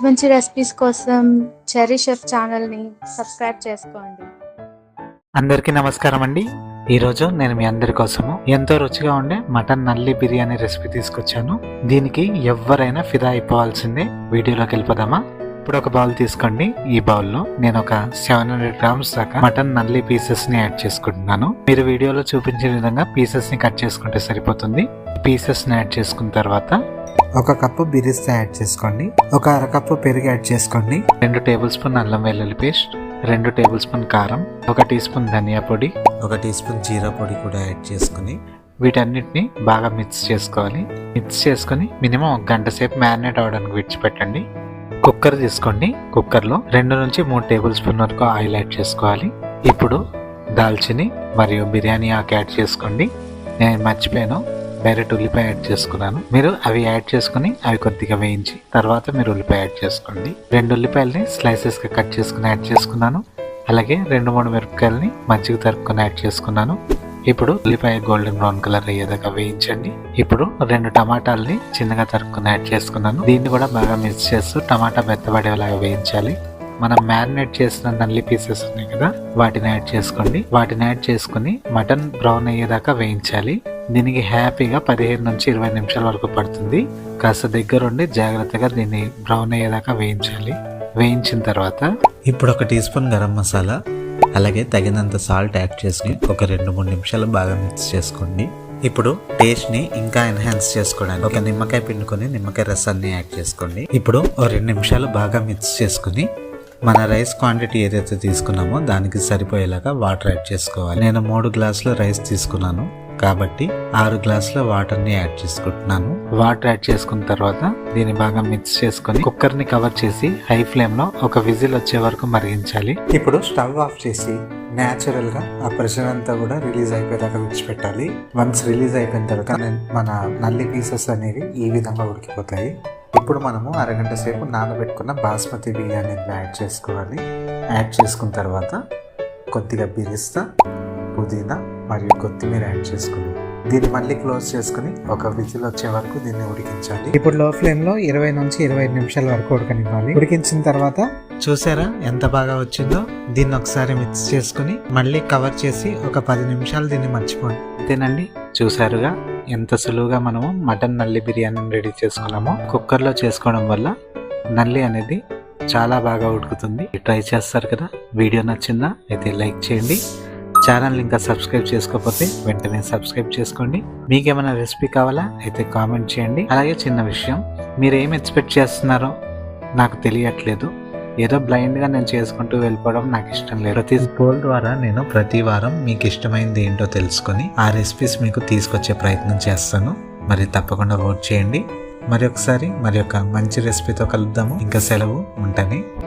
మంచి రెసిపీస్ కోసం cherry chef ఛానల్ని సబ్స్క్రైబ్ చేసుకోండి. అందరికీ నమస్కారం అండి. ఈరోజు నేను మీ అందరి కోసము ఎంతో రుచిగా ఉండే మటన్ నల్లి బిర్యానీ రెసిపీ తీసుకొచ్చాను. దీనికి ఎవరైనా ఫిదా అయిపోవాల్సిందే. వీడియోలోకి వెళ్ళిపోదామా? ఇప్పుడు ఒక బౌల్ తీసుకోండి. ఈ బౌల్లో నేను ఒక 700 గ్రామ్స్ దాకా మటన్ నల్లి పీసెస్ ని యాడ్ చేసుకుంటున్నాను. మీరు వీడియోలో చూపించిన విధంగా పీసెస్ ని కట్ చేసుకుంటే సరిపోతుంది. పీసెస్ ని యాడ్ చేసుకున్న తర్వాత ఒక కప్పు బిరిస్తా యాడ్ చేసుకోండి. ఒక అరకప్పు పెరుగు యాడ్ చేసుకోండి. 2 టేబుల్ స్పూన్ అల్లం వెల్లుల్లి పేస్ట్, 2 టేబుల్ స్పూన్ కారం, 1 టీ స్పూన్ ధనియా పొడి, 1 టీ స్పూన్ జీరా పొడి కూడా యాడ్ చేసుకుని వీటన్నిటిని బాగా మిక్స్ చేసుకోవాలి. మిక్స్ చేసుకుని మినిమం 1 గంట సేపు మ్యారినేట్ అవడానికి విడిచిపెట్టండి. కుక్కర్ తీసుకోండి. కుక్కర్లో 2 నుంచి 3 టేబుల్ స్పూన్ వరకు ఆయిల్ యాడ్ చేసుకోవాలి. ఇప్పుడు దాల్చిని మరియు బిర్యానీ ఆకు యాడ్ చేసుకోండి. నేను మర్చిపోయాను, డైరెక్ట్ ఉల్లిపాయ యాడ్ చేసుకున్నాను. మీరు అవి యాడ్ చేసుకుని అవి కొద్దిగా వేయించి తర్వాత మీరు ఉల్లిపాయ యాడ్ చేసుకోండి. 2 ఉల్లిపాయలని స్లైసెస్ గా కట్ చేసుకుని యాడ్ చేసుకున్నాను. అలాగే 2-3 మిరపకాయలని మజ్జిగ తరుపుకొని యాడ్ చేసుకున్నాను. ఇప్పుడు ఉల్లిపాయ గోల్డెన్ బ్రౌన్ కలర్ అయ్యేదాకా వేయించండి. ఇప్పుడు 2 టమాటాలని చిన్నగా తరుపుకొని యాడ్ చేసుకున్నాను. దీన్ని కూడా బాగా మిక్స్ చేస్తూ టమాటా మెత్తబడేలాగా వేయించాలి. మనం మ్యారినేట్ చేసిన నల్లి పీసెస్ ఉన్నాయి కదా, వాటిని యాడ్ చేసుకోండి. వాటిని యాడ్ చేసుకుని మటన్ బ్రౌన్ అయ్యేదాకా వేయించాలి. దీనికి హ్యాపీగా 15 నుంచి 20 నిమిషాల వరకు పడుతుంది. కాస్త దగ్గరుండి జాగ్రత్తగా దీన్ని బ్రౌన్ అయ్యేదాకా వేయించాలి. వేయించిన తర్వాత ఇప్పుడు 1 టీ స్పూన్ గరం మసాలా, అలాగే తగినంత సాల్ట్ యాడ్ చేసుకుని ఒక 2-3 నిమిషాలు బాగా మిక్స్ చేసుకోండి. ఇప్పుడు టేస్ట్ ని ఇంకా ఎన్హాన్స్ చేసుకోవడానికి ఒక నిమ్మకాయ పిండుకొని నిమ్మకాయ రసాన్ని యాడ్ చేసుకోండి. ఇప్పుడు 2 నిమిషాలు బాగా మిక్స్ చేసుకుని మన రైస్ క్వాంటిటీ ఏదైతే తీసుకున్నామో దానికి సరిపోయేలాగా వాటర్ యాడ్ చేసుకోవాలి. నేను 3 గ్లాసుల రైస్ తీసుకున్నాను కాబట్టి 6 గ్లాసుల వాటర్ ని యాడ్ చేసుకుంటున్నాను. వాటర్ యాడ్ చేసుకున్న తర్వాత దీన్ని బాగా మిక్స్ చేసుకుని కుక్కర్ ని కవర్ చేసి హై ఫ్లేమ్ లో ఒక విజిల్ వచ్చే వరకు మరిగించాలి. ఇప్పుడు స్టవ్ ఆఫ్ చేసి న్యాచురల్ గా ఆ ప్రెషర్ అంతా కూడా రిలీజ్ అయిపోయేదాకా విడిచిపెట్టాలి. వన్స్ రిలీజ్ అయిపోయిన తర్వాత మన నల్లి పీసెస్ అనేవి ఈ విధంగా ఉడికిపోతాయి. ఇప్పుడు మనము అరగంట సేపు నానబెట్టుకున్న బాస్మతి బిర్యానీని యాడ్ చేసుకోవాలి. యాడ్ చేసుకున్న తర్వాత కొద్దిగా బిరిస్తా, పుదీనా మరియు కొత్తిమీర యాడ్ చేసుకుని దీన్ని మళ్ళీ క్లోజ్ చేసుకుని ఒక విజిల్ వచ్చే వరకు దీన్ని ఉడికించాలి. ఇప్పుడు లో ఫ్లేమ్ లో 20 నుంచి 25 నిమిషాల వరకు ఉడకనివ్వాలి. ఉడికించిన తర్వాత చూసారా ఎంత బాగా వచ్చిందో. దీన్ని ఒకసారి మిక్స్ చేసుకుని మళ్ళీ కవర్ చేసి ఒక 10 నిమిషాలు దీన్ని మర్చిపోండి. అంతేనండి, చూసారుగా ఎంత సులువుగా మనము మటన్ నల్లి బిర్యానీని రెడీ చేసుకున్నామో. కుక్కర్లో చేసుకోవడం వల్ల నల్లి అనేది చాలా బాగా ఉడుకుతుంది. ట్రై చేస్తారు కదా. వీడియో నచ్చిందా? అయితే లైక్ చేయండి. ఛానల్ ఇంకా సబ్స్క్రైబ్ చేసుకోకపోతే వెంటనే సబ్స్క్రైబ్ చేసుకోండి. మీకేమైనా రెసిపీ కావాలా అయితే కామెంట్ చేయండి. అలాగే చిన్న విషయం, మీరు ఏం ఎక్స్పెక్ట్ చేస్తున్నారో నాకు తెలియట్లేదు. ఏదో బ్లైండ్ గా నేను చేసుకుంటూ వెళ్ళిపోవడం నాకు ఇష్టం లేదు. ప్రతి పోల్ ద్వారా నేను ప్రతి వారం మీకు ఇష్టమైనది ఏంటో తెలుసుకొని ఆ రెసిపీస్ మీకు తీసుకొచ్చే ప్రయత్నం చేస్తాను. మరి తప్పకుండా ఓట్ చేయండి. మరి ఒకసారి మరి ఒక మంచి రెసిపీతో కలుద్దాము. ఇంకా సెలవు, ఉంటాను.